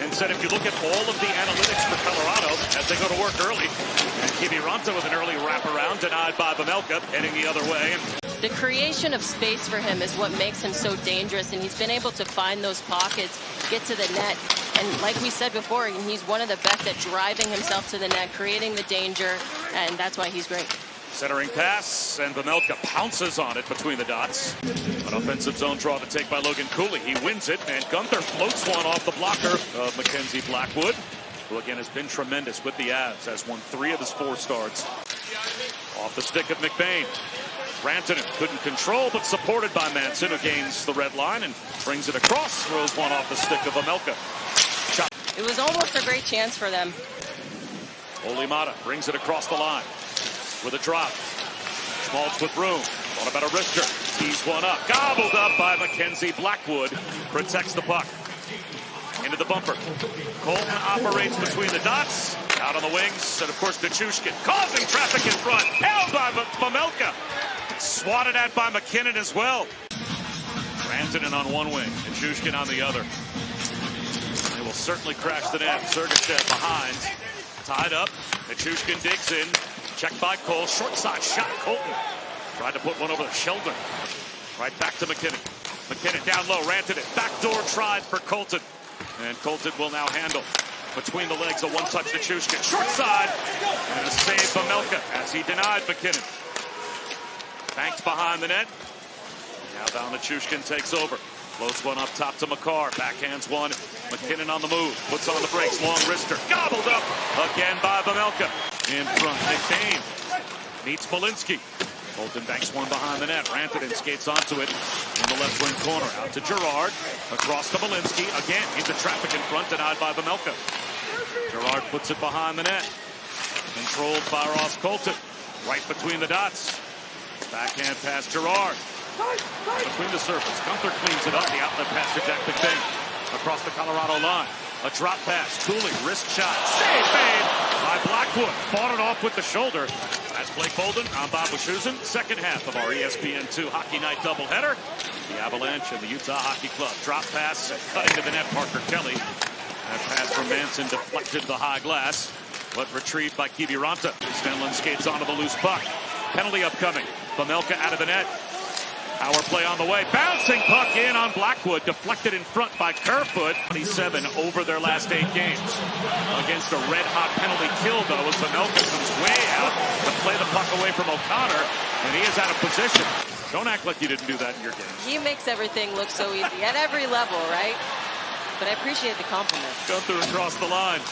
and said if you look at all of the analytics for Colorado as they go to work early, and Kiviranta with an early wraparound denied by Vejmelka, heading the other way. The creation of space for him is what makes him so dangerous, and he's been able to find those pockets, get to the net, and like we said before, he's one of the best at driving himself to the net, creating the danger, and that's why he's great. Centering pass, and Vejmelka pounces on it between the dots. An offensive zone draw to take by Logan Cooley. He wins it, and Gunther floats one off the blocker of Mackenzie Blackwood, who again has been tremendous with the Avs, has won 3 of his 4 starts. Off the stick of McBain. Rantanen couldn't control, but supported by Manson, who gains the red line and brings it across. Throws one off the stick of Vejmelka. It was almost a great chance for them. Olimata brings it across the line with a drop. Schmaltz with room. What about a wrister? Tees one up. Gobbled up by Mackenzie Blackwood. Protects the puck. Into the bumper. Colton operates between the dots. Out on the wings. And of course, Nichushkin causing traffic in front. Held by Vejmelka. Swatted at by McKinnon as well. Rantanen on one wing. Nichushkin on the other. They will certainly crash the net. Sergachev behind. Tied up. Nichushkin digs in. Checked by Cole. Short side shot. Colton tried to put one over the shoulder. Right back to McKinnon. McKinnon down low. Rantanen. Backdoor tried for Colton. And Colton will now handle between the legs a one-touch Nichushkin. Short side. And a save Vejmelka as he denied McKinnon. Banks behind the net. Now down Nichushkin takes over. Floats one up top to Makar. Backhands one. McKinnon on the move. Puts on the brakes. Long wrister. Gobbled up again by Vejmelka. In front. McBain meets Malinsky. Colton banks one behind the net. Rantanen skates onto it in the left wing corner. Out to Girard. Across to Malinsky. Again, into traffic in front. Denied by Vejmelka. Girard puts it behind the net. Controlled by Ross Colton. Right between the dots. Backhand pass Girard. Between the surface. Gunther cleans it up. The outlet pass to Jack McBain. Across the Colorado line. A drop pass. Cooley. Wrist shot. Save made by Blackwood. Fought it off with the shoulder. That's Blake Bolden. I'm Bob Wischusen. Second half of our ESPN2 Hockey Night doubleheader. The Avalanche and the Utah Hockey Club. Drop pass. Cutting to the net. Parker Kelly. That pass from Manson deflected the high glass, but retrieved by Kiviranta. Stenlund skates onto the loose puck. Penalty upcoming. Vejmelka out of the net. Power play on the way. Bouncing puck in on Blackwood. Deflected in front by Kerfoot. 27 over their last 8 games. Against a red-hot penalty kill, though, as Vejmelka comes way out to play the puck away from O'Connor, and he is out of position. Don't act like you didn't do that in your game. He makes everything look so easy at every level, right? But I appreciate the compliment. Gunther across the line.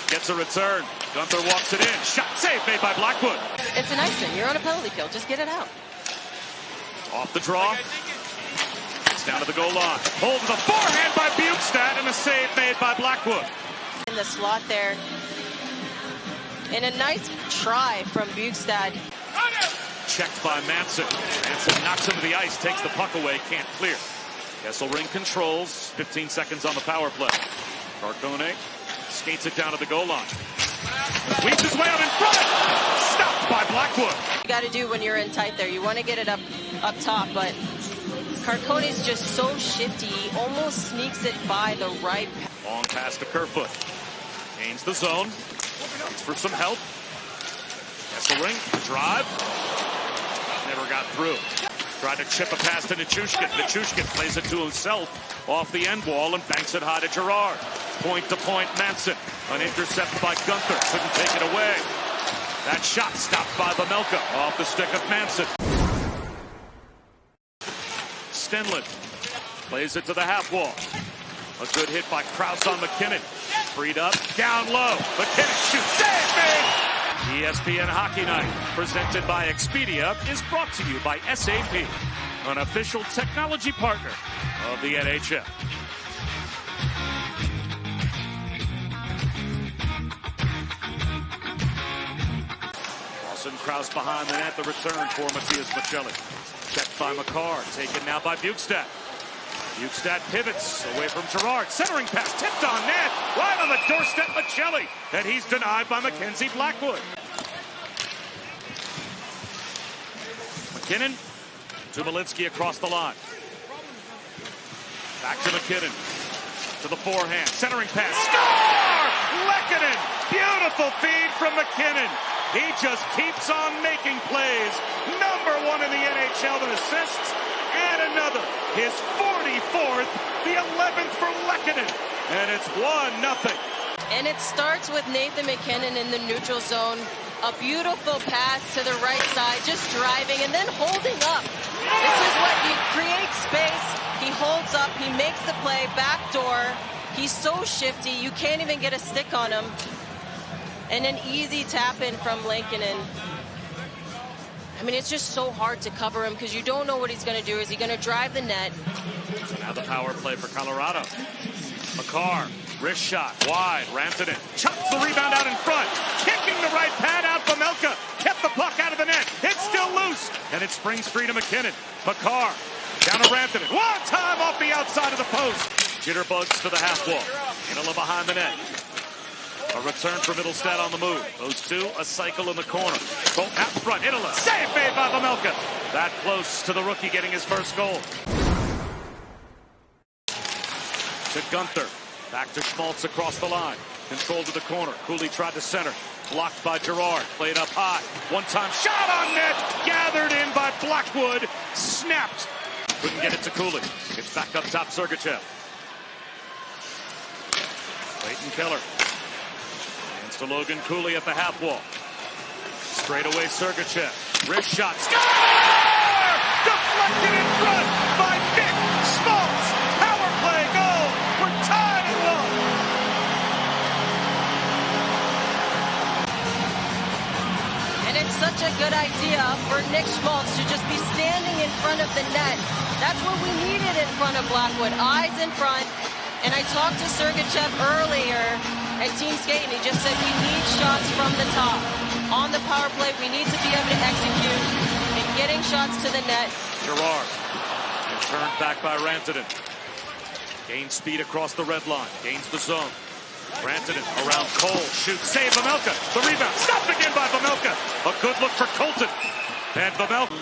Gets a return. Gunther walks it in. Shot save made by Blackwood. It's an icing. You're on a penalty kill. Just get it out. Off the draw. It's down to the goal line. Hold the forehand by Bukestad and a save made by Blackwood. In the slot there. And a nice try from Bukestad. Checked by Manson. Manson knocks him to the ice, takes the puck away, can't clear. Kesselring controls. 15 seconds on the power play. Carcone skates it down to the goal line. Weaves his way out in front. Stopped by Blackwood. You got to do when you're in tight there. You want to get it up top, but Carcone's just so shifty. He almost sneaks it by the right. Long pass to Kerfoot. Gains the zone. Looks for some help. Kesselring, drive. Never got through. Tried to chip a pass to Nichushkin. Nichushkin plays it to himself off the end wall and banks it high to Girard. Point-to-point Manson. An intercept by Gunther. Couldn't take it away. That shot stopped by Vejmelka off the stick of Manson. Stenlund plays it to the half wall. A good hit by Krause on McKinnon. Freed up, down low. McKinnon shoots. Save made! ESPN Hockey Night, presented by Expedia, is brought to you by SAP, an official technology partner of the NHL. Lawson Krause behind the net, the return for Matias Maccelli. Checked by Makar, taken now by Bukestad. Bukestad pivots away from Girard. Centering pass tipped on net. Right on the doorstep, Maccelli. And he's denied by Mackenzie Blackwood. McKinnon to Malinsky across the line. Back to McKinnon. to the forehand. Centering pass. Score! Lehkonen! Beautiful feed from MacKinnon. He just keeps on making plays. Number one in the NHL in assists. And another. His 44th. The 11th for Lehkonen. And it's 1-0. And it starts with Nathan MacKinnon in the neutral zone. A beautiful pass to the right side, just driving and then holding up. This is what he creates space. He holds up, he makes the play, backdoor. He's so shifty, you can't even get a stick on him. And an easy tap in from Lehkonen. I mean, it's just so hard to cover him because you don't know what he's going to do. Is he going to drive the net? Now the power play for Colorado. Makar, wrist shot, wide, Rantanen. Chops the rebound out in front. Kicking the right pad out, Vejmelka. Kept the puck out of the net. It's still loose. And it springs free to MacKinnon. Makar, down to Rantanen. One time off the outside of the post. Jitterbugs to the half wall. Inola behind the net. A return for Middlestad on the move. Those two, a cycle in the corner. Both out front, Inola. Save made by Vejmelka. That close to the rookie getting his first goal. To Gunther. Back to Schmaltz across the line. Control to the corner. Cooley tried to center. Blocked by Girard. Played up high. One-time shot on net. Gathered in by Blackwood. Snapped. Couldn't get it to Cooley. It's back up top, Sergachev. Clayton Keller. Hands to Logan Cooley at the half wall. Straight away, Sergachev. Wrist shot. Score! Deflected in front by Nick Schmaltz. Power play goal. We're tied at one. And it's such a good idea for Nick Schmaltz to just be standing in front of the net. That's what we needed in front of Blackwood. Eyes in front. And I talked to Sergachev earlier at Team Skate, and he just said we need shots from the top. On the power play, we need to be able to execute and getting shots to the net. Girard. And turned back by Rantanen. Gains speed across the red line. Gains the zone. Rantanen around Cole. Shoots. Save Vejmelka. The rebound. Stopped again by Vejmelka. A good look for Colton. And Vejmelka.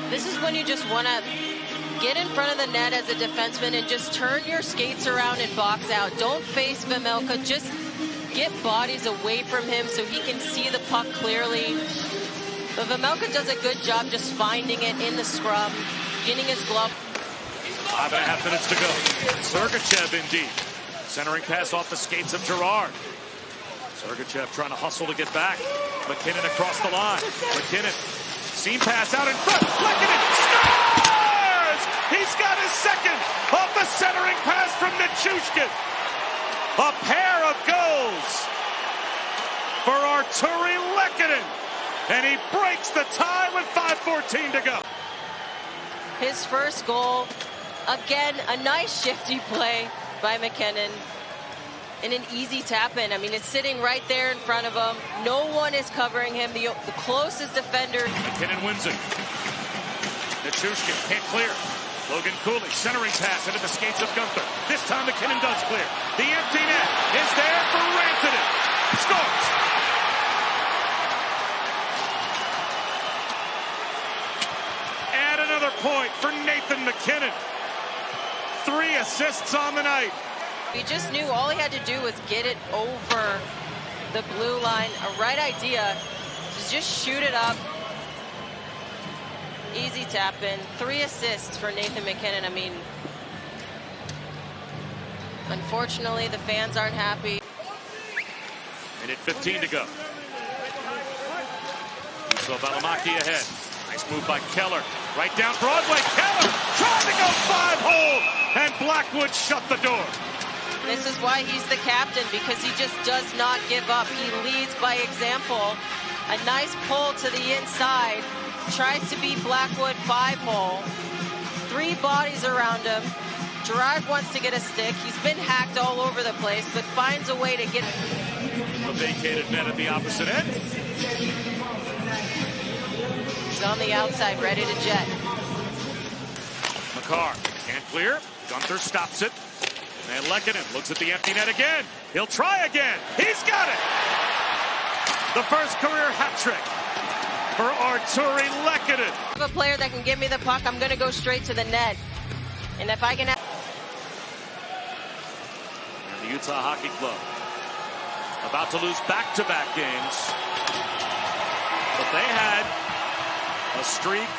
This is when you just want to get in front of the net as a defenseman and just turn your skates around and box out. Don't face Vejmelka. Just get bodies away from him so he can see the puck clearly. But Vejmelka does a good job just finding it in the scrum, getting his glove. 5.5 minutes to go. Sergachev indeed. Centering pass off the skates of Girard. Sergachev trying to hustle to get back. MacKinnon across the line. MacKinnon. Seam pass out in front. Lehkonen scores! He's got his second off the centering pass from Nichushkin. A pair of goals for Artturi Lehkonen. And he breaks the tie with 5:14 to go. His first goal. Again, a nice shifty play by MacKinnon. And an easy tap in. I mean, it's sitting right there in front of him. No one is covering him. The closest defender. MacKinnon wins it. Nichushkin can't clear. Logan Cooley, centering pass into the skates of Gunther. This time MacKinnon does clear. The empty net is there for Rantanen. Scores! And another point for Nathan MacKinnon. 3 assists on the night. He just knew all he had to do was get it over the blue line. A right idea is just shoot it up. Easy tap in. 3 assists for Nathan MacKinnon. I mean, unfortunately, the fans aren't happy. Minute 15 to go. So Valimaki ahead. Nice move by Keller. Right down Broadway. Keller trying to go 5-hole. And Blackwood shut the door. This is why he's the captain, because he just does not give up. He leads by example. A nice pull to the inside. Tries to beat Blackwood 5-hole. 3 bodies around him. Girard wants to get a stick. He's been hacked all over the place, but finds a way to get a vacated net at the opposite end. He's on the outside, ready to jet. Makar can't clear. Gunther stops it. And Lehkonen looks at the empty net again. He'll try again. He's got it. The first career hat trick for Artturi Lehkonen. I have a player that can give me the puck. I'm going to go straight to the net. And if I can have Utah Hockey Club. About to lose back-to-back games. But they had a streak